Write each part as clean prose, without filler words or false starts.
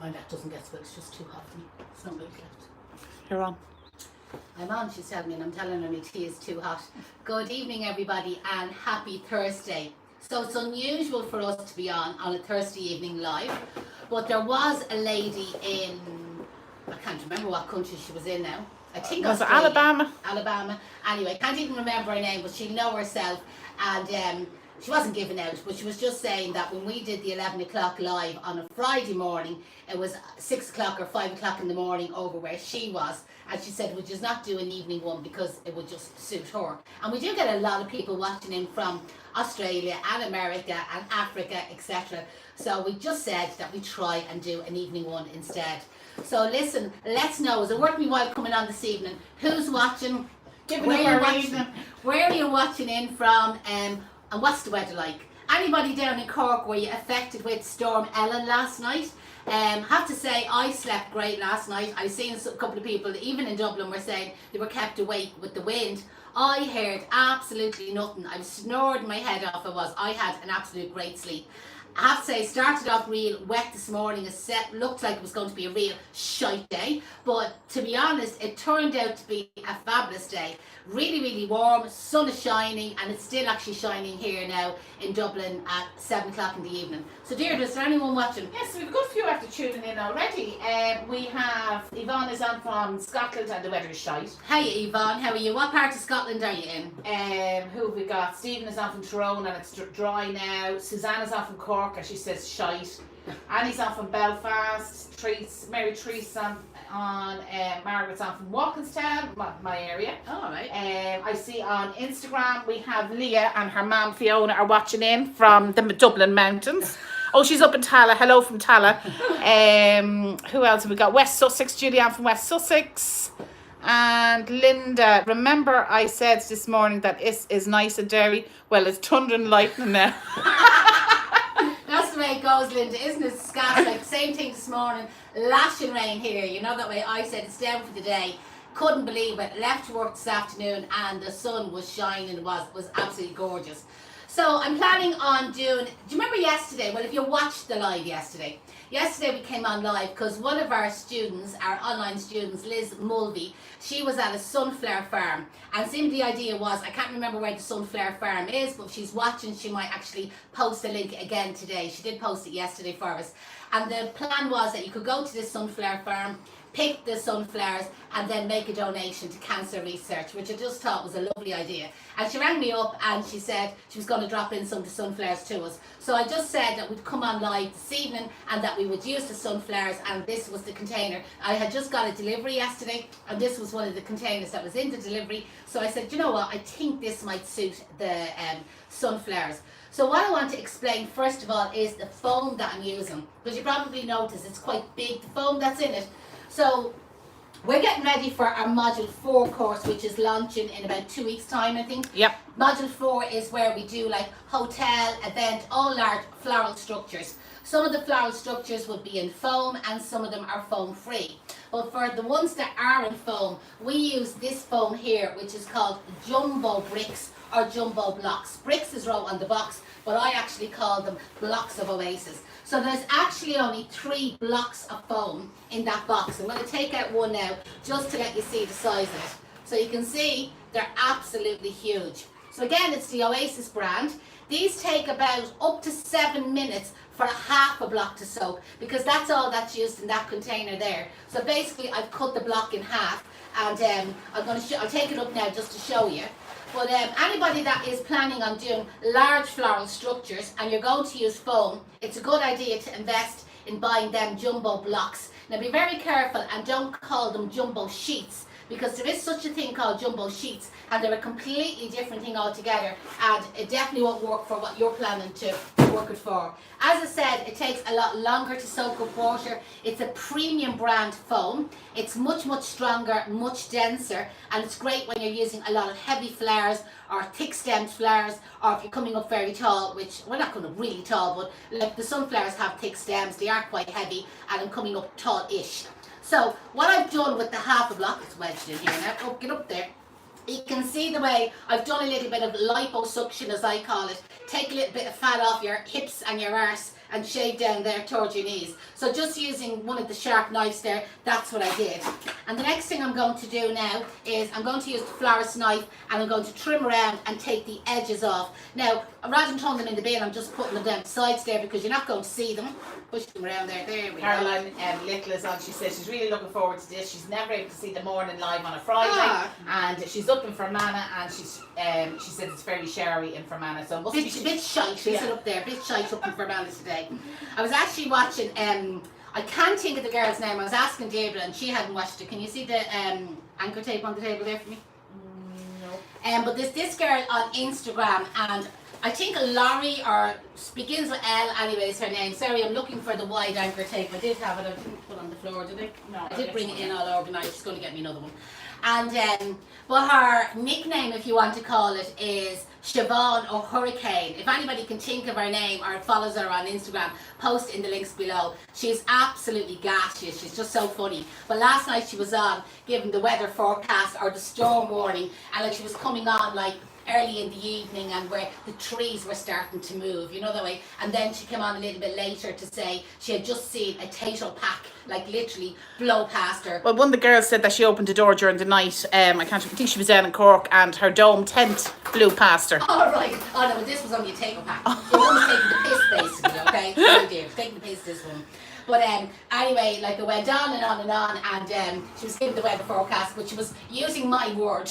And that doesn't get spilled, it's just too hot for me. It's not milk left. You're on. I'm on, she's telling me, and I'm telling her my tea is too hot. Good evening, everybody, and happy Thursday. So it's unusual for us to be on a Thursday evening live, but there was a lady in, I can't remember what country she was in now. I think Was it Australia. Alabama? Alabama. Anyway, can't even remember her name, but she'll know herself. And she wasn't giving out, but she was just saying that when we did the 11 o'clock live on a Friday morning, it was 6 o'clock or 5 o'clock in the morning over where she was. And she said, we'll just not do an evening one because it would just suit her. And we do get a lot of people watching in from Australia and America and Africa, etc. So we just said that we try and do an evening one instead. So listen, let's know, is it worth me while coming on this evening? Who's watching? Where are you watching in from? And what's the weather like? Anybody down in Cork, were you affected with Storm Ellen last night? Have to say, I slept great last night. I've seen a couple of people, even in Dublin, were saying they were kept awake with the wind. I heard absolutely nothing. I was snoring my head off. I had an absolute great sleep. I have to say, started off real wet this morning. It looked like it was going to be a real shite day, but to be honest, it turned out to be a fabulous day. Really, really warm, sun is shining, and it's still actually shining here now in Dublin at 7 o'clock in the evening. So Deirdre, is there anyone watching? Yes, we've got a few after tuning in already. We have Yvonne is on from Scotland and the weather is shite. Hey Yvonne, how are you? What part of Scotland are you in? Who have we got? Stephen is on from Tyrone and it's dry now. Susanna's on from Cork and she says shite. Annie's on from Belfast. Mary Treese on Margaret's on from Walkinstown, my area. All right. I see on Instagram we have Leah and her mum Fiona are watching in from the Dublin Mountains. Oh, she's up in Tala. Hello from Tala. Who else have we got? West Sussex. Julianne from West Sussex. And Linda. Remember I said this morning that it is nice and Derry? Well, it's thunder and lightning now. That's the way it goes, Linda, isn't it? Scott's like same thing this morning. Lashing rain here. You know that way I said it's down for the day. Couldn't believe it. Left work this afternoon and the sun was shining. It was absolutely gorgeous. So I'm planning on doing, do you remember yesterday? Well, if you watched the live yesterday we came on live because one of our students, our online students, Liz Mulvey, she was at a sunflower farm. And seemed the idea was, I can't remember where the sunflower farm is, but if she's watching, she might actually post a link again today. She did post it yesterday for us. And the plan was that you could go to this sunflower farm, pick the sunflowers and then make a donation to cancer research, which I just thought was a lovely idea. And she rang me up and she said she was going to drop in some of the sunflowers to us. So I just said that we'd come on live this evening and that we would use the sunflowers, and this was the container. I had just got a delivery yesterday and this was one of the containers that was in the delivery. So I said, you know what, I think this might suit the sunflowers. So what I want to explain first of all is the foam that I'm using, because you probably notice it's quite big, the foam that's in it. So we're getting ready for our Module 4 course, which is launching in about 2 weeks' time, I think. Yep. Module 4 is where we do like hotel, event, all large floral structures. Some of the floral structures would be in foam and some of them are foam free. But for the ones that are in foam, we use this foam here, which is called jumbo bricks or jumbo blocks. Bricks is wrote on the box, but I actually call them blocks of Oasis. So there's actually only 3 blocks of foam in that box. I'm going to take out one now just to let you see the size of it. So you can see they're absolutely huge. So again, it's the Oasis brand. These take about up to 7 minutes for half a block to soak, because that's all that's used in that container there. So basically I've cut the block in half, and I'll take it up now just to show you. But anybody that is planning on doing large floral structures and you're going to use foam, it's a good idea to invest in buying them jumbo blocks. Now be very careful and don't call them jumbo sheets, because there is such a thing called jumbo sheets and they're a completely different thing altogether, and it definitely won't work for what you're planning to work it for. As I said, it takes a lot longer to soak up water. It's a premium brand foam. It's much, much stronger, much denser, and it's great when you're using a lot of heavy flowers or thick stemmed flowers, or if you're coming up very tall, which we're not going to really tall, but like the sunflowers have thick stems, they are quite heavy, and I'm coming up tall-ish. So what I've done with the half a block, it's wedged in here now, oh, get up there. You can see the way I've done a little bit of liposuction, as I call it. Take a little bit of fat off your hips and your arse and shave down there towards your knees. So just using one of the sharp knives there, that's what I did. And the next thing I'm going to do now is I'm going to use the florist knife and I'm going to trim around and take the edges off. Now, rather than throwing them in the bin, I'm just putting them down the sides there because you're not going to see them. Push them around there. There we go. Caroline Little is on. She says she's really looking forward to this. She's never able to see the morning live on a Friday, and she's up in Fermanagh, and she said it's very showery in Fermanagh. So bit shite. She's up there. Bit shite up in Fermanagh today. I was actually watching. I can't think of the girl's name. I was asking Deirdre, and she hadn't watched it. Can you see the anchor tape on the table there for me? No. But there's this girl on Instagram, and I think Laurie, or begins with L anyway, is her name. Sorry, I'm looking for the wide anchor tape. I did have it. I didn't put it on the floor, did I? No. I did bring it in all organised. She's going to get me another one. And but her nickname, if you want to call it, is Siobhan or Hurricane. If anybody can think of her name or follows her on Instagram, post in the links below. She's absolutely gaseous. She's just so funny. But last night she was on giving the weather forecast or the storm warning, and like she was coming on like early in the evening, and where the trees were starting to move, you know that way. And then she came on a little bit later to say she had just seen a Tato pack like literally blow past her. Well, one of the girls said that she opened the door during the night. I think she was down in Cork, and her dome tent blew past her. Oh right. Oh no, but this was only a Tato pack. She was taking the piss basically, okay? Oh dear, taking the piss, this one. But anyway, like it went on and on and on, and she was giving the weather forecast, but she was using my word.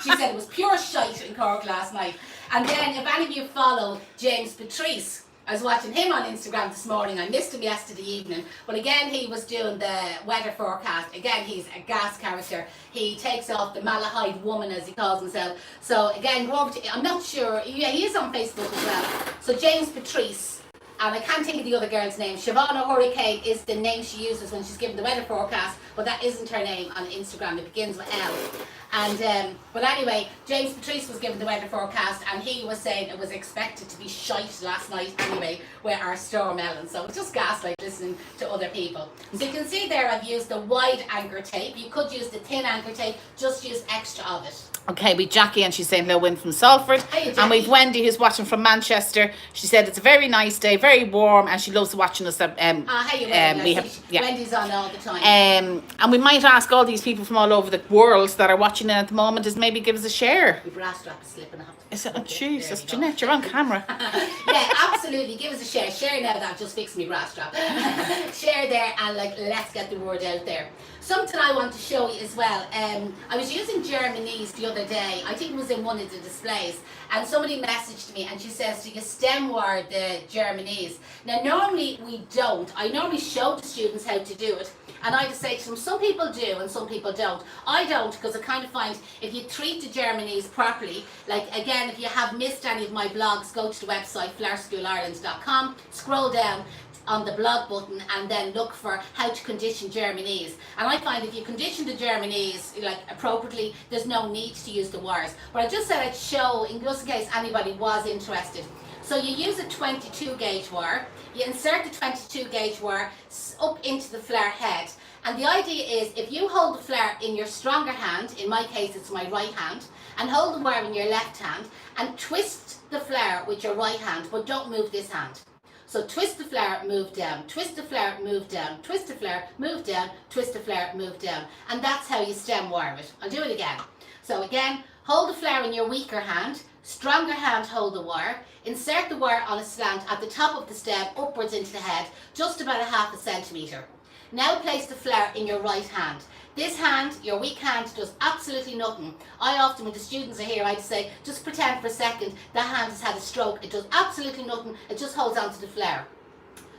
She said it was pure shite in Cork last night. And then, if any of you follow James Patrice, I was watching him on Instagram this morning. I missed him yesterday evening, but again he was doing the weather forecast. Again, he's a gas character. He takes off the Malahide woman, as he calls himself. So again, go over to, I'm not sure, yeah, he is on Facebook as well. So James Patrice. And I can't think of the other girl's name. Siobhan Hurricane is the name she uses when she's giving the weather forecast, but that isn't her name on Instagram. It begins with L. And but anyway, James Patrice was giving the weather forecast, and he was saying it was expected to be shite last night anyway with our storm Ellen. So it's just gaslight listening to other people. So you can see there I've used the wide anchor tape. You could use the thin anchor tape, just use extra of it. Okay, we've Jackie, and she's saying hello, Win from Salford. Hey, and we've Wendy, who's watching from Manchester. She said it's a very nice day, very warm, and she loves watching us. Hey, Wendy. Wendy's on all the time. And we might ask all these people from all over the world that are watching it at the moment is maybe give us a share. Your bra strap is slipping off. Is it? Oh, Jesus, Jeanette, you're on camera. Yeah, absolutely. Give us a share. Share now that just fixed me bra strap. Share there, and let's get the word out there. Something I want to show you as well. I was using Germanese the other day. I think it was in one of the displays, and somebody messaged me and she says, do you stem wire the Germanese? Now normally we don't. I normally show the students how to do it, and I just say to them, some people do and some people don't. I don't, because I kind of find if you treat the Germanese properly, like again, if you have missed any of my blogs, go to the website flowerschoolireland.com, scroll down on the blog button, and then look for how to condition Germanese. And I find if you condition the Germanese like appropriately, there's no need to use the wires. But I just said I'd show, in just in case anybody was interested. So you use a 22 gauge wire, you insert the 22 gauge wire up into the flower head, and the idea is if you hold the flower in your stronger hand, in my case it's my right hand, and hold the wire in your left hand, and twist the flower with your right hand, but don't move this hand. So twist the flower, move down, twist the flower, move down, twist the flower, move down, twist the flower, move down. And that's how you stem wire it. I'll do it again. So again, hold the flower in your weaker hand, stronger hand hold the wire, insert the wire on a slant at the top of the stem upwards into the head, just about a ½ centimetre. Now place the flower in your right hand. This hand, your weak hand, does absolutely nothing. I often, when the students are here, I say, just pretend for a second that hand has had a stroke. It does absolutely nothing. It just holds onto the flower.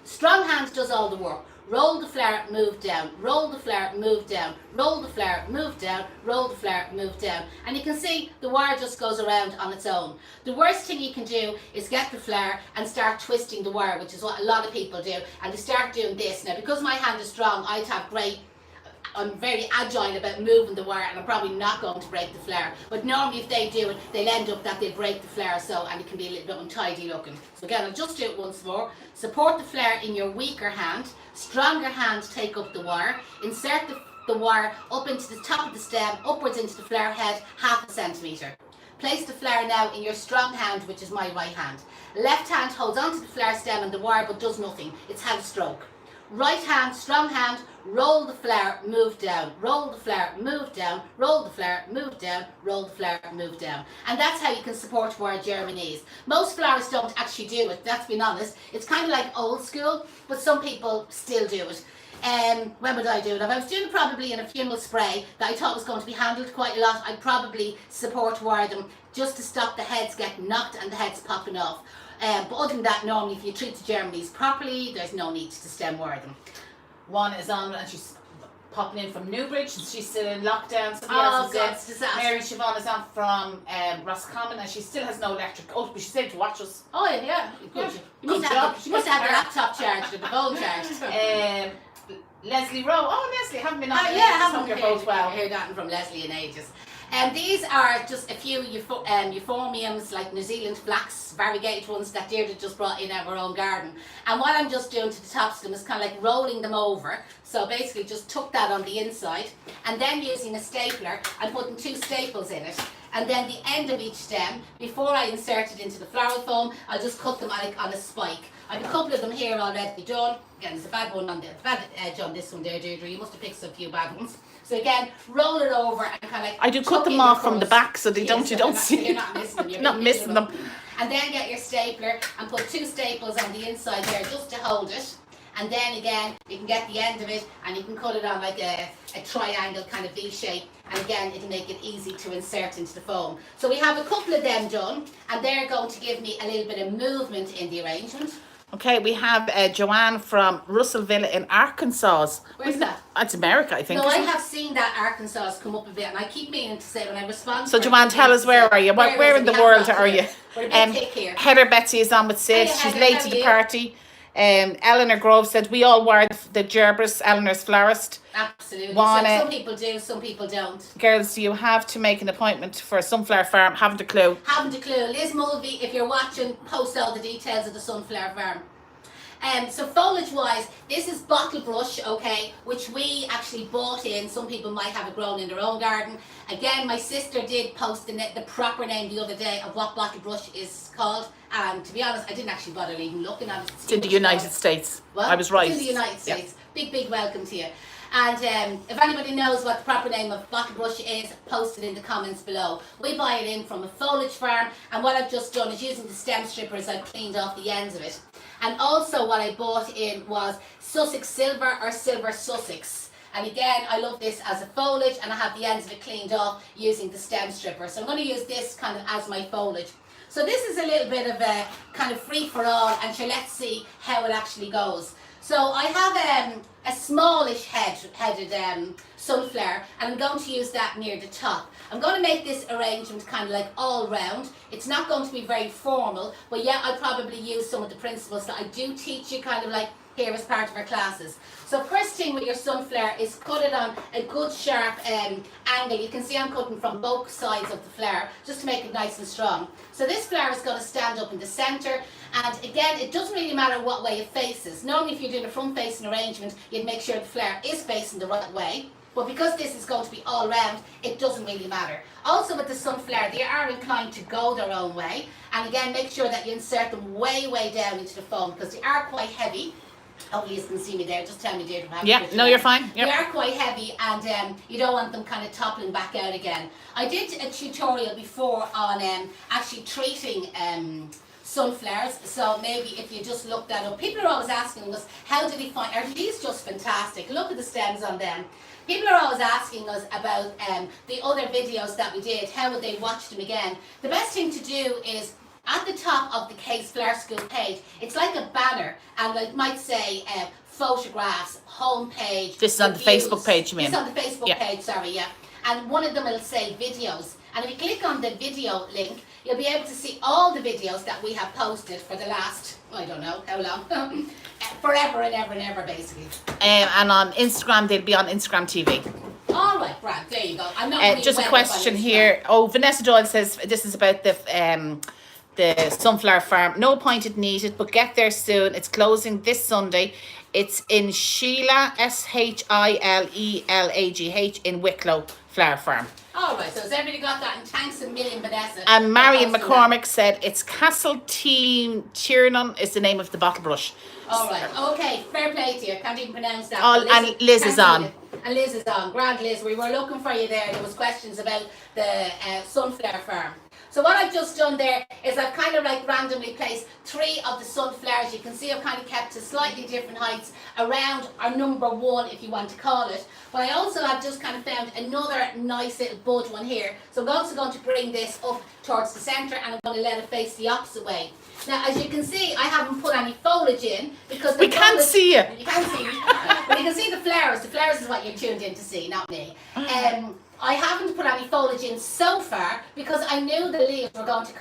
Strong hand does all the work. Roll the flower, move down. Roll the flower, move down. Roll the flower, move down. Roll the flower, move down. And you can see the wire just goes around on its own. The worst thing you can do is get the flower and start twisting the wire, which is what a lot of people do. And they start doing this. Now, because my hand is strong, I'm very agile about moving the wire, and I'm probably not going to break the flower. But normally if they do it, they'll end up that they break the flower, and it can be a little bit untidy looking. So again, I'll just do it once more. Support the flower in your weaker hand. Stronger hand take up the wire. Insert the wire up into the top of the stem, upwards into the flower head, ½ centimetre. Place the flower now in your strong hand, which is my right hand. Left hand holds onto the flower stem and the wire but does nothing. It's hand stroke. Right hand, strong hand, roll the flower, move down, roll the flower, move down, roll the flower, move down, roll the flower, move down. And that's how you can support wire germinase. Most flowers don't actually do it, that's being honest. It's kind of like old school, but some people still do it. When would I do it? If I was doing it probably in a funeral spray that I thought was going to be handled quite a lot, I'd probably support wire them just to stop the heads getting knocked and the heads popping off. But other than that, normally if you treat the germinase properly, there's no need to stem wire them. One is on and she's popping in from Newbridge and she's still in lockdown. Somebody Oh, else God, is it's in. disaster. Mary Siobhan is on from Roscommon and she still has no electric. Oh, but she's able to watch us. Oh yeah, good. You must Good have, job. you must have the laptop charged or the phone charged. Leslie Rowe. Oh, Leslie, haven't been on. Yeah, I haven't Hope you're both well. heard that from Leslie in ages. And these are just a few euphorbiums, like New Zealand flax, variegated ones that Deirdre just brought in our own garden. And what I'm just doing to the tops of them is kind of like rolling them over. So basically just tuck that on the inside and then using a stapler, I'm putting 2 staples in it. And then the end of each stem, before I insert it into the floral foam, I'll just cut them like on a spike. I have a couple of them here already done. Again, there's a bad one on the bad edge on this one there, Deirdre. You must have picked a few bad ones. So again, roll it over and kind of like I do cut tuck them in off the from the crust. back so they Yeah, don't so you don't see. You're not missing them. You're Not missing them. And then get your stapler and put 2 staples on the inside there just to hold it. And then again, you can get the end of it and you can cut it on like a triangle kind of V shape. And again, it'll make it easy to insert into the foam. So we have a couple of them done and they're going to give me a little bit of movement in the arrangement. Okay, we have Joanne from Russellville in Arkansas. Where's that? That's America, I think. No, I isn't it? have seen that Arkansas come up a bit and I keep meaning to say when I respond So to her, Joanne, I keep tell meaning us to where say, are you? Where is in it? the We haven't world got are to you? it. We're a bit thick here. Heather Betsy is on with Sid. Hiya, She's Heather, late how to are the you? party. Eleanor Grove said we all wired the gerbers. Eleanor's florist. Absolutely. Wanna- Some people do, some people don't. Girls, do you have to make an appointment for a sunflower farm? Haven't a clue. Haven't a clue. Liz Mulvey, if you're watching, post all the details of the sunflower farm. So foliage wise, this is bottle brush, okay, which we actually bought in. Some people might have it grown in their own garden. Again, my sister did post the proper name the other day of what bottle brush is called. And to be honest, I didn't actually bother even looking at it. It's in the United States. Well, I was right. It's in the United Yeah. States. Big welcome to you. And if anybody knows what the proper name of bottle brush is, post it in the comments below. We buy it in from a foliage farm, and what I've just done is using the stem strippers, I've cleaned off the ends of it. And also what I bought in was Sussex Silver or Silver Sussex. And again, I love this as a foliage, and I have the ends of it cleaned off using the stem stripper. So I'm going to use this kind of as my foliage. So this is a little bit of a kind of free for all, and sure, let's see how it actually goes. So I have a smallish headed sunflower, and I'm going to use that near the top. I'm going to make this arrangement kind of like all round. It's not going to be very formal, but yeah, I'll probably use some of the principles that I do teach you kind of like here as part of our classes. So first thing with your sunflower is cut it on a good sharp angle. You can see I'm cutting from both sides of the flower just to make it nice and strong. So this flower is going to stand up in the centre, and again, it doesn't really matter what way it faces. Normally if you're doing a front facing arrangement, you'd make sure the flower is facing the right way. But because this is going to be all round, it doesn't really matter. Also with the sunflower, they are inclined to go their own way. And again, make sure that you insert them way down into the foam because they are quite heavy. Hopefully you can see me there. Just tell me, Deirdre. Yeah, no, you're fine. Yep. They are quite heavy, and you don't want them kind of toppling back out again. I did a tutorial before on actually treating sunflowers, so maybe if you just look that up. People are always asking us, how do they find, are these just fantastic? Look at the stems on them. People are always asking us about the other videos that we did, how would they watch them again? The best thing to do is, at the top of the Case Flower School page, it's like a banner, and it might say photographs, home page. This is on the reviews. Facebook page, you mean? This is on the Facebook Yeah. page, sorry, yeah. And one of them will say videos. And if you click on the video link, you'll be able to see all the videos that we have posted for the last, I don't know how long, forever and ever, basically. And on Instagram, they'll be on Instagram TV. All right, Brad, there you go. I'm not really Just a well up on question Instagram. here. Oh, Vanessa Doyle says this is about the sunflower farm. No appointment needed, but get there soon. It's closing this Sunday. It's in Sheila, Shilealagh in Wicklow Flower Farm. All right, so has everybody got that? And thanks a million, Vanessa. And Marion for posting McCormick said it's Castle Tiernan is the name of the bottle brush. that. All right, okay, fair play to you. Can't even pronounce that. Oh, But and Liz is thank on. you. And Liz is on. Grand Liz, we were looking for you there. There was questions about the sunflower farm. So what I've just done there is I've kind of like randomly placed 3 of the sunflowers. You can see I've kind of kept to slightly different heights around our number 1, if you want to call it. But I also have just kind of found another nice little bud one here. So I'm also going to bring this up towards the centre and I'm going to let it face the opposite way. Now, as you can see, I haven't put any foliage in because We can't see you. You can't see me. But you can see the flowers. The flowers is what you're tuned in to see, not me. I haven't put any foliage in so far because I knew the leaves were going to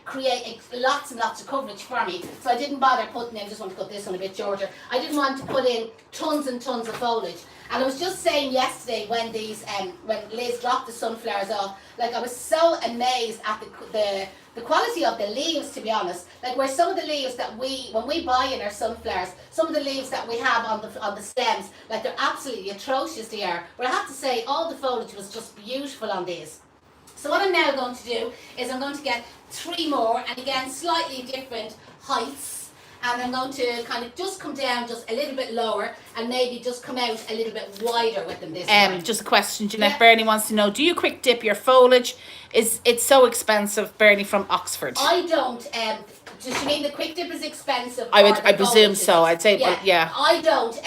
create lots and lots of coverage for me. So I didn't bother putting in, just want to cut this one a bit shorter. I didn't want to put in tons and tons of foliage. And I was just saying yesterday when when Liz dropped the sunflowers off, like I was so amazed at the quality of the leaves, to be honest. Like where some of the leaves that when we buy in our sunflowers, some of the leaves that we have on the stems, like they're absolutely atrocious they are. But I have to say all the foliage was just beautiful on these. So what I'm now going to do is I'm going to get 3 more, and again slightly different heights. And I'm going to kind of just come down just a little bit lower and maybe just come out a little bit wider with them this time. Just a question, Jeanette. Bernie wants to know, do you quick dip your foliage? It's so expensive, Bernie from Oxford. I don't. Does she mean the quick dip is expensive? I presume so. I'd say, but yeah. I don't.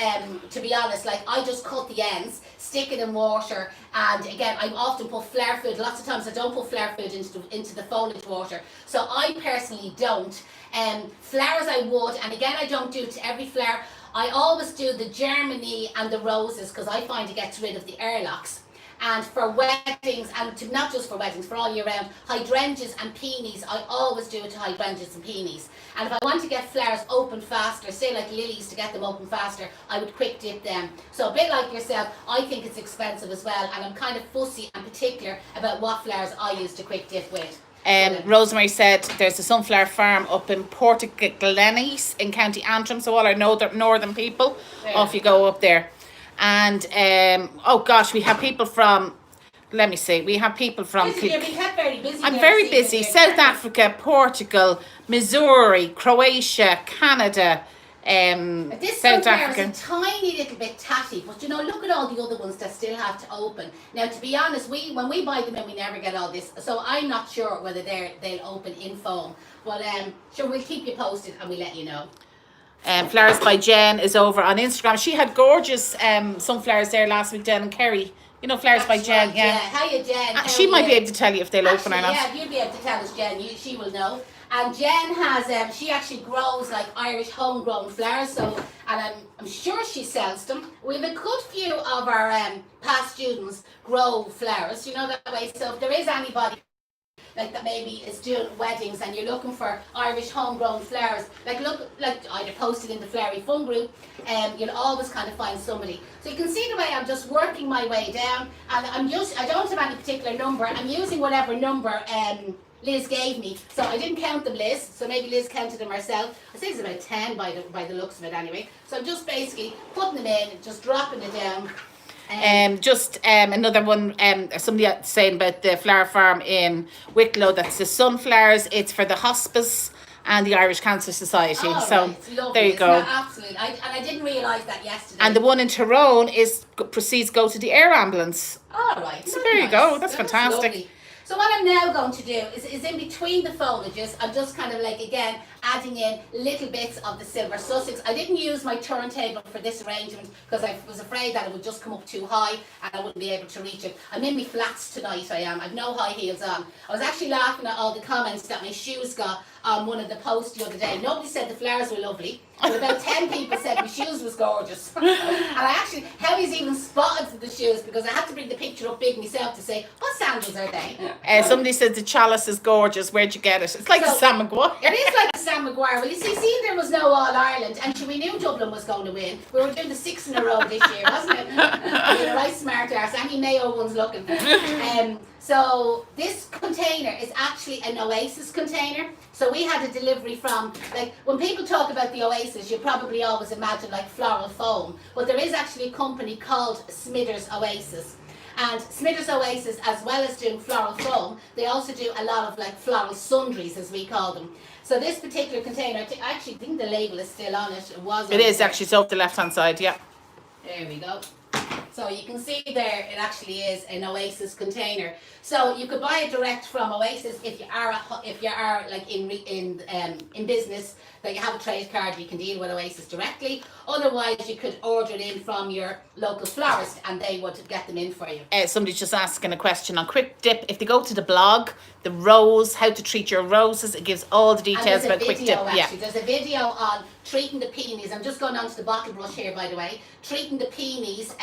To be honest, like I just cut the ends, stick it in water, and again, I often put flower food. Lots of times I don't put flower food into the foliage water. So I personally don't. Flowers I would, and again, I don't do it to every flower. I always do the Germany and the roses because I find it gets rid of the airlocks. And for weddings, and not just for weddings, for all year round, hydrangeas and peonies, I always do it to hydrangeas and peonies. And if I want to get flowers open faster, say like lilies, to get them open faster, I would quick dip them. So a bit like yourself, I think it's expensive as well, and I'm kind of fussy and particular about what flowers I use to quick dip with. Rosemary said there's a sunflower farm up in Portglennies in County Antrim, so all our northern people, off you go up there. And oh gosh, we have people from, let me see, we have people from I'm very busy. South Africa, Portugal, Missouri, Croatia, Canada, this South Africa Africa. is a tiny little bit tatty, but you know, look at all the other ones that still have to open. Now, to be honest, when we buy them in, we never get all this, so I'm not sure whether they'll open in foam. But sure, we'll keep you posted and we'll let you know. Flowers by Jen is over on Instagram. She had gorgeous sunflowers there last week, Jen and Kerry. You know, Flowers by Jen, right, yeah. Hiya, Jen. She might be able to tell you if they'll open or not. Yeah, you'll be able to tell us, Jen. She will know. And Jen has, she actually grows like Irish homegrown flowers, so, and I'm sure she sells them. We have a good few of our past students grow flowers, you know, that way. So if there is anybody like that maybe is doing weddings and you're looking for Irish homegrown flowers, like either posted in the Flowery Fun group, you'll always kind of find somebody. So you can see the way I'm just working my way down, and I don't have any particular number. I'm using whatever number Liz gave me, so I didn't count them, Liz, so maybe Liz counted them herself. I think it's about 10 by the looks of it anyway. So I'm just basically putting them in, just dropping it down. Another one, somebody saying about the flower farm in Wicklow, that's the sunflowers. It's for the hospice and the Irish Cancer Society. Oh, so right. there you go. Absolutely, I didn't realise that yesterday. And the one in Tyrone proceeds go to the air ambulance. All right. So there you go. That's fantastic. Lovely. So what I'm now going to do is in between the foliages, I'm just kind of like, again, adding in little bits of the Silver Sussex. I didn't use my turntable for this arrangement because I was afraid that it would just come up too high and I wouldn't be able to reach it. I'm in my flats tonight, I am. I've no high heels on. I was actually laughing at all the comments that my shoes got on one of the posts the other day. Nobody said the flowers were lovely, but about 10 people said my shoes was gorgeous. And I actually, Hellie's even spotted the shoes because I had to bring the picture up big myself to say, what sandals are they? Somebody said the chalice is gorgeous. Where'd you get it? It's like a Sam Maguire. It is like a Sam Sam Maguire, well, you see, there was no All Ireland, and we knew Dublin was going to win. We were doing the 6 in a row this year, wasn't it? We were right smart arse. Any Mayo one's looking. So this container is actually an Oasis container. So we had a delivery from, like, when people talk about the Oasis, you probably always imagine like floral foam, but there is actually a company called Smithers Oasis. And Smithers Oasis, as well as doing floral foam, they also do a lot of like floral sundries, as we call them. So this particular container, I actually think the label is still on it. It is actually, it's off the left hand side, yeah. There we go. So you can see there, it actually is an Oasis container. So you could buy it direct from Oasis if you are like in business, that you have a trade card, you can deal with Oasis directly. Otherwise, you could order it in from your local florist, and they would get them in for you. Somebody's just asking a question on Quick Dip. If they go to the blog, the rose, how to treat your roses, it gives all the details about Quick Dip. Actually, there's a video on treating the peonies. I'm just going on to the bottle brush here, by the way. Treating the peonies,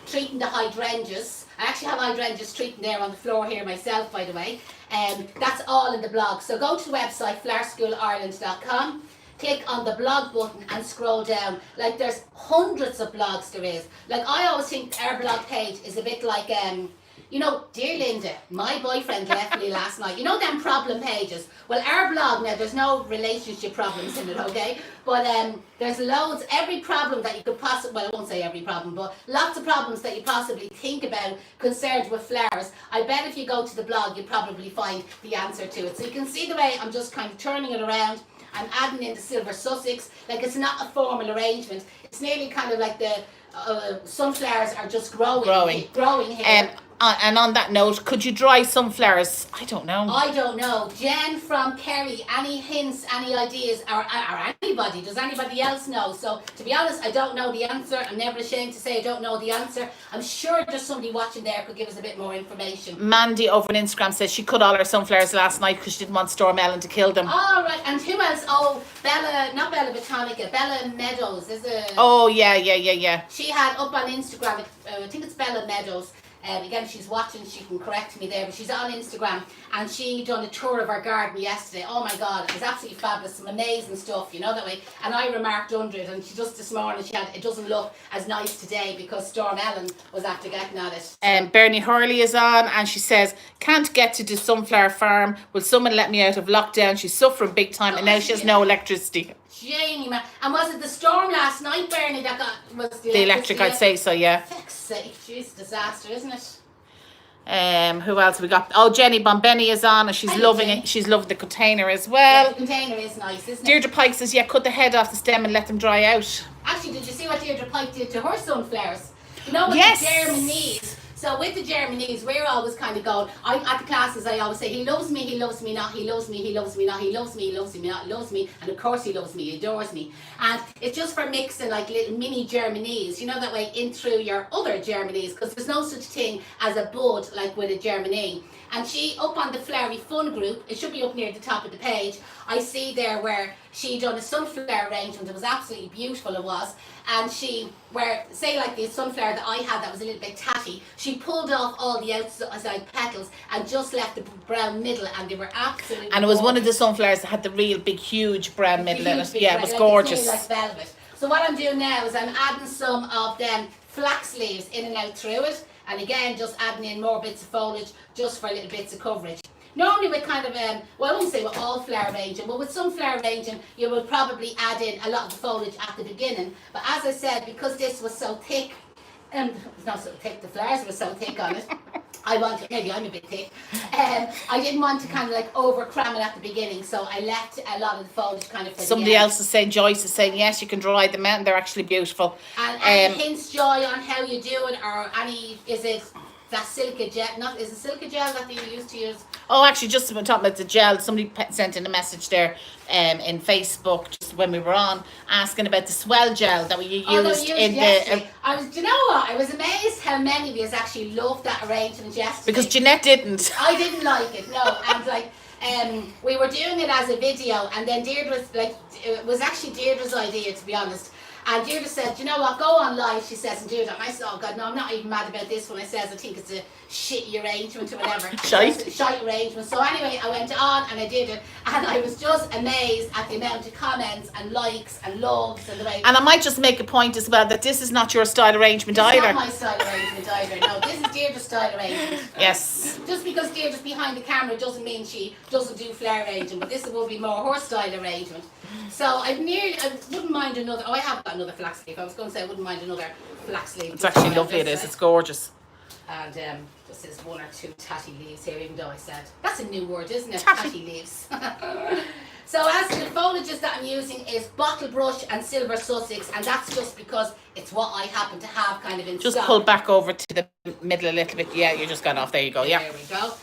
treating the hydrangeas. I actually have hydrangeas treating there on the floor here myself, by the way. That's all in the blog. So go to the website, flowerschoolireland.com. Click on the blog button and scroll down. Like, there's hundreds of blogs there is. Like, I always think our blog page is a bit like, you know, dear Linda, my boyfriend left me last night. You know them problem pages? Well, our blog now, there's no relationship problems in it, okay? But there's loads, every problem that you could possibly, well, I won't say every problem, but lots of problems that you possibly think about concerned with flowers. I bet if you go to the blog, you'll probably find the answer to it. So you can see the way I'm just kind of turning it around. I'm adding in the Silver Sussex. Like, it's not a formal arrangement. It's nearly kind of like the sunflowers are just growing here. And on that note, could you dry sunflowers? I don't know. I don't know. Jen from Kerry, any hints, any ideas, or anybody? Does anybody else know? So, to be honest, I don't know the answer. I'm never ashamed to say I don't know the answer. I'm sure there's somebody watching there could give us a bit more information. Mandy over on Instagram says she cut all her sunflowers last night because she didn't want Storm Ellen to kill them. All right, and who else? Oh, Bella, not Bella Botanica, Bella Meadows, is it? Oh, yeah. She had up on Instagram, I think it's Bella Meadows. Again, if she's watching, she can correct me there, but she's on Instagram, and she done a tour of our garden yesterday. Oh my God, it was absolutely fabulous, some amazing stuff, you know, that way. And I remarked under it, and she just this morning, she had, it doesn't look as nice today because Storm Ellen was after getting at it. Bernie Hurley is on, and she says, can't get to the sunflower farm. Will someone let me out of lockdown? She's suffering big time, and now she has no electricity. Janie, man. And was it the storm last night, Bernie, that was the electric? I'd say so, yeah. Fuck's sake, jeez, disaster, isn't it? Who else we got? Oh, Jenny Bombenny is on, and she's loving it. She's loved the container as well. Yeah, the container is nice, isn't it? Deirdre Pike says, yeah, cut the head off the stem and let them dry out. Actually, did you see what Deirdre Pike did to her sunflowers? You know, with yes. the Germanese. So with the Germanese, we're always kind of going, at the classes I always say, he loves me not, he loves me, he loves me not, he loves me not, he loves me, and of course he loves me, he adores me. And it's just for mixing like little mini Germanese, you know, that way in through your other Germanese, because there's no such thing as a bud like with a Germany. And she, up on the Flowery Fun group, it should be up near the top of the page, I see there where she done a sunflower arrangement. It was absolutely beautiful, it was. And she, where, say like the sunflower that I had that was a little bit tatty, she pulled off all the outside petals and just left the brown middle, and they were absolutely And it was gorgeous. One of the sunflowers that had the real big, huge brown middle in it. Yeah, it was like, gorgeous. Like velvet. So what I'm doing now is I'm adding some of them flax leaves in and out through it. And again, just adding in more bits of foliage just for little bits of coverage. Normally with kind of, well, I wouldn't say with all flower arranging, but with some flower arranging, you would probably add in a lot of the foliage at the beginning. But as I said, because this was so thick, and it's not so thick, the flowers were so thick on it, I wanted, maybe I'm a bit thick, I didn't want to kind of like over cram it at the beginning, so I left a lot of the foliage kind of for Somebody the end. else is saying, Joyce is saying, yes, you can dry them out, and they're actually beautiful. And any hints, Joy, on how you do it, or any, is it that silica gel, is it silica gel that you used to use? Oh, actually, just talking about the gel, somebody sent in a message there in Facebook just when we were on, asking about the swell gel that you used in yesterday. Do you know what? I was amazed how many of you actually loved that arrangement yesterday. Because Jeanette didn't. I didn't like it, no. And like, we were doing it as a video, and then Deirdre's, like, it was actually Deirdre's idea, to be honest. And Deirdre said, you know what, go on live, she says, and Deirdre. And I said, oh God, no, I'm not even mad about this one. I says, I think it's a shitty arrangement or whatever. Shite arrangement. So anyway, I went on and I did it. And I was just amazed at the amount of comments and likes and loves and the way. And I might just make a point as well that this is not your style arrangement it's either. Not my style arrangement either. No, this is Deirdre's style arrangement. Yes. Just because Deirdre's behind the camera doesn't mean she doesn't do flare arrangement, but this will be more her style arrangement. So I wouldn't mind another. Oh, I have got another flax sleeve. I was going to say I wouldn't mind another flax sleeve. It's actually lovely. It is. It's gorgeous. And just there's one or two tatty leaves here, even though I said that's a new word, isn't it? Tatty Leaves. So as the foliages that I'm using is bottle brush and silver Sussex, and that's just because it's what I happen to have kind of in Just stock. pull back over to the middle a little bit. Yeah, you just got off. There you go. Yeah. There we go.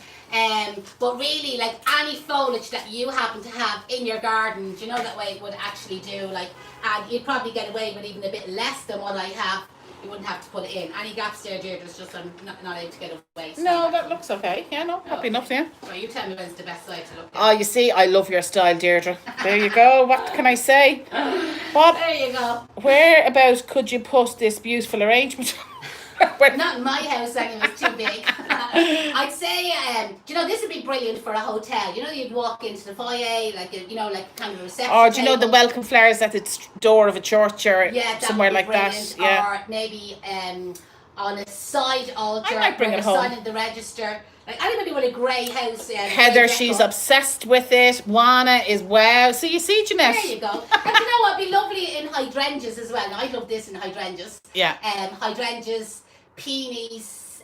But really, like any foliage that you happen to have in your garden, do you know that way it would actually do like, and you'd probably get away with even a bit less than what I have. You wouldn't have to put it in. Any gaps there, Deirdre's just I'm not able to get away. So. No, that looks okay. Yeah, no, happy enough. Yeah. Well, you tell me when's the best side to look at. Oh, you see, I love your style, Deirdre. There you go. What can I say? What? There you go. Whereabouts could you put this beautiful arrangement? Not in my house anyway, it's too big. I'd say, do you know, this would be brilliant for a hotel. You know, you'd walk into the foyer, like, like kind of a reception Or do you know the table. welcome flowers at the door of a church or Yeah, somewhere like that? brilliant. Yeah. Or maybe on a side altar. I might bring where it they're home. signing the register. Like anybody with a grey house. Heather, grey she's decor. obsessed with it. Juana is wow. So you see, Jeanette. There you go. And you know what? It'd be lovely in hydrangeas as well. Now, I love this in hydrangeas. Yeah. Hydrangeas, peonies,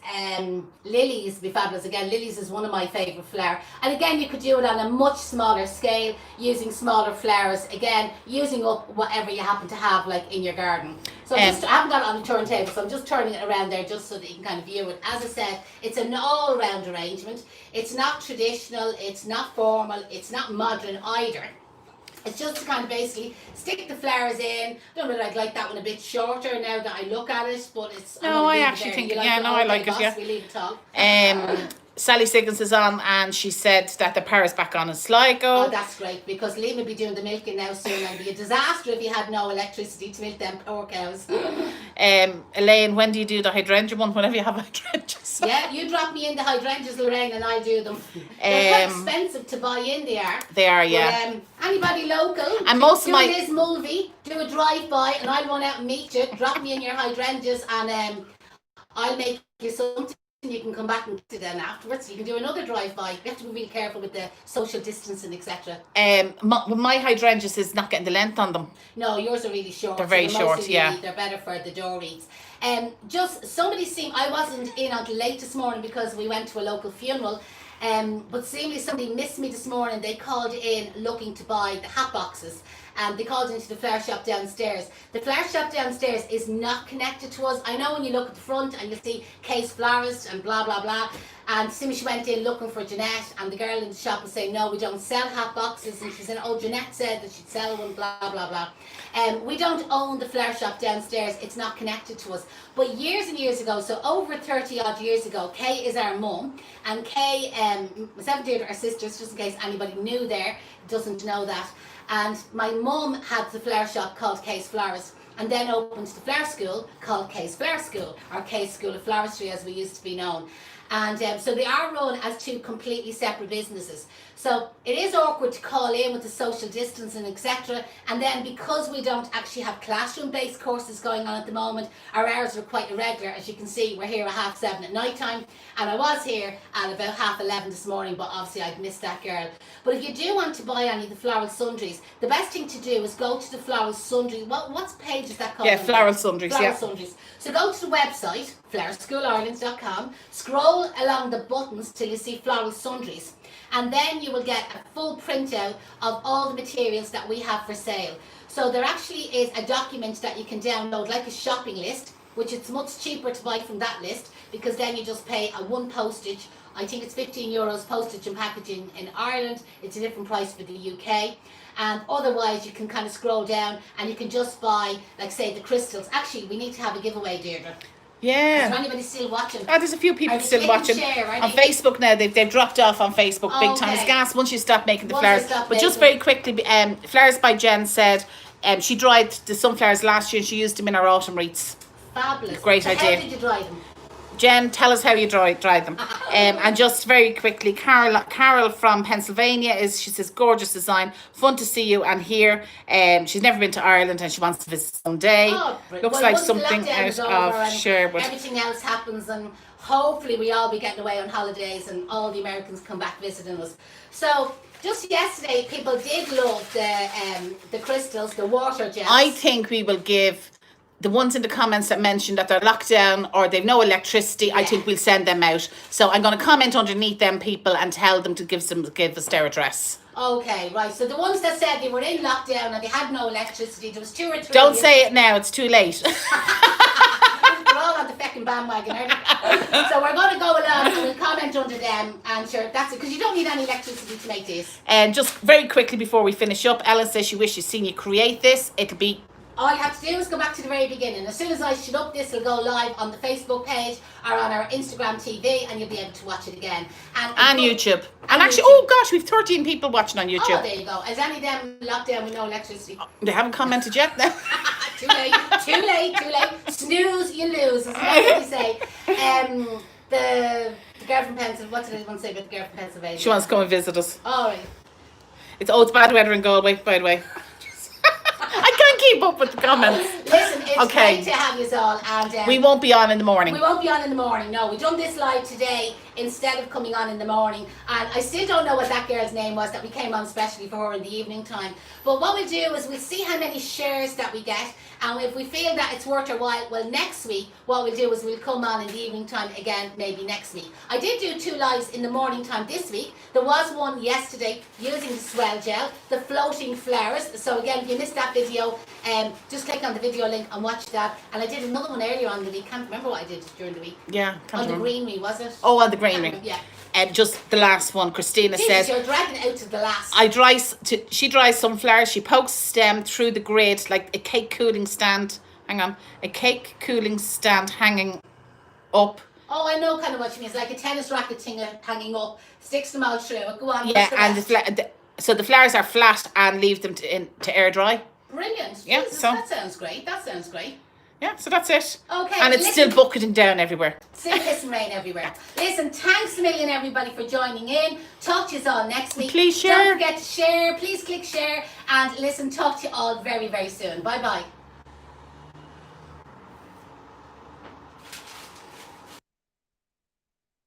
lilies be fabulous. Again, lilies is one of my favourite flower. And again, you could do it on a much smaller scale, using smaller flowers. Again, using up whatever you happen to have, like in your garden. So I haven't got it on the turntable, so I'm just turning it around there just so that you can kind of view it. As I said, it's an all-round arrangement. It's not traditional, it's not formal, it's not modern either. It's just to kind of basically stick the flowers in. Don't know, I'd like that one a bit shorter now that I look at it, but it's. No, I actually think, yeah, no, I like it, yeah. We leave it all. Sally Siggins is on and she said that the power is back on in Sligo. Oh, that's great, because Liam will be doing the milking now soon, and it'd be a disaster if you had no electricity to milk them poor cows. Elaine, when do you do the hydrangea one? Whenever you have hydrangeas. Yeah, you drop me in the hydrangeas, Lorraine, and I'll do them. They're quite expensive to buy in, they are. They are, yeah. But, anybody local, and most do of my Liz Mulvey, do a drive-by, and I'll run out and meet you. Drop me in your hydrangeas, and I'll make you something. You can come back and sit down afterwards. You can do another drive-by. You have to be really careful with the social distancing, etc. my hydrangeas is not getting the length on them. No, yours are really short. They're very short, yeah. They're better for the door reeds. Just somebody I wasn't in until late this morning because we went to a local funeral. But seemingly somebody missed me this morning. They called in looking to buy the hat boxes. And they called into the flower shop downstairs. The flower shop downstairs is not connected to us. I know when you look at the front and you see Case Florist and blah, blah, blah. And Simish went in looking for Jeanette, and the girl in the shop was saying, no, we don't sell hat boxes. And she said, oh, Jeanette said that she'd sell one, blah, blah, blah. We don't own the flower shop downstairs. It's not connected to us. But years and years ago, so over 30 odd years ago, Kay is our mum. And Kay, myself and Deirdre are sisters, just in case anybody new there doesn't know that. And my mum had the flower shop called Case Florist, and then opened the flower school called Case Flower School, or Case School of Floristry as we used to be known. And so they are run as two completely separate businesses. So it is awkward to call in with the social distancing, etc. And then because we don't actually have classroom-based courses going on at the moment, our hours are quite irregular. As you can see, we're here at 7:30 at night time, and I was here at about 11:30 this morning, but obviously I'd missed that girl. But if you do want to buy any of the floral sundries, the best thing to do is go to the floral sundry. What page is that called? Yeah, floral sundries. Floral yeah. sundries. So go to the website, flowerschoolireland.com, scroll along the buttons till you see floral sundries. And then you will get a full printout of all the materials that we have for sale. So there actually is a document that you can download, like a shopping list, which it's much cheaper to buy from that list, because then you just pay a one postage. I think it's €15 postage and packaging in Ireland. It's a different price for the UK. And otherwise you can kind of scroll down and you can just buy, like say, the crystals. Actually, we need to have a giveaway, Deirdre. Yeah. Is there anybody still watching? Oh, there's a few people Are they still clicking watching. share, are On they? Facebook now, they've dropped off on Facebook big time. It's Okay. gas once you stop making the Once you flowers. stop But just making- very quickly, Flowers by Jen said, She dried the sunflowers last year and she used them in her autumn wreaths. Fabulous. Great so idea. How did you dry them? Jen, tell us how you dry them. And just very quickly, Carol from Pennsylvania she says, gorgeous design, fun to see you and hear. She's never been to Ireland and she wants to visit someday. Looks like something out of Sherwood. Everything else happens, and hopefully we all be getting away on holidays and all the Americans come back visiting us. So just yesterday, people did love the crystals, the water gels. I think we will give the ones in the comments that mentioned that they're locked down or they've no electricity, I think we'll send them out. So I'm going to comment underneath them people and tell them to give us their address. Okay, right. So the ones that said they were in lockdown and they had no electricity, there was 2 or 3. Don't say it now, it's too late. We're all on the fucking bandwagon, aren't we? So we're going to go along and we'll comment under them, and sure, that's it, because you don't need any electricity to make this. And just very quickly before we finish up, Ellen says she wishes she'd seen you create this. It'll be... All you have to do is go back to the very beginning. As soon as I shoot up this, it'll go live on the Facebook page or on our Instagram TV, and you'll be able to watch it again. And YouTube. And actually, oh gosh, we've 13 people watching on YouTube. Oh, there you go. Is any of them locked down with no electricity? They haven't commented yet. Too late. Snooze, you lose. Isn't that what they say? The girl from Pennsylvania, what did I want to say about the girl from Pennsylvania? She wants to come and visit us. All right. It's bad weather in Galway, by the way. I can't keep up with the comments. Listen, it's great to have you all, and we won't be on in the morning. We won't be on in the morning. No, we've done this live today instead of coming on in the morning, and I still don't know what that girl's name was that we came on especially for her in the evening time. But what we'll do is we'll see how many shares that we get, and if we feel that it's worth our while, well, next week what we'll do is we'll come on in the evening time again, maybe next week. I did do 2 lives in the morning time this week. There was one yesterday using the swell gel, the floating flowers. So again, if you missed that video, just click on the video link and watch that. And I did another one earlier on the week. Can't remember what I did during the week. Yeah, on the greenery, was it? Oh, on the greenery. Yeah. Just the last one, Christina says. You're dragging it out to the last. She dries sunflowers. She pokes the stem through the grid like a cake cooling stand. Hang on, a cake cooling stand hanging up. Oh, I know kind of what you mean. It's like a tennis racket thing hanging up. Sticks them all through. Go on. Yeah, and so the flowers are flat and leave them to air dry. Brilliant. Yeah, Jesus, so that sounds great. yeah, so that's it. Okay. And it's still bucketing down everywhere. Still pissing rain everywhere. Listen, thanks a million everybody for joining in. Talk to you all next week. Please share. Don't forget to share. Please click share. And listen, talk to you all very, very soon. Bye bye.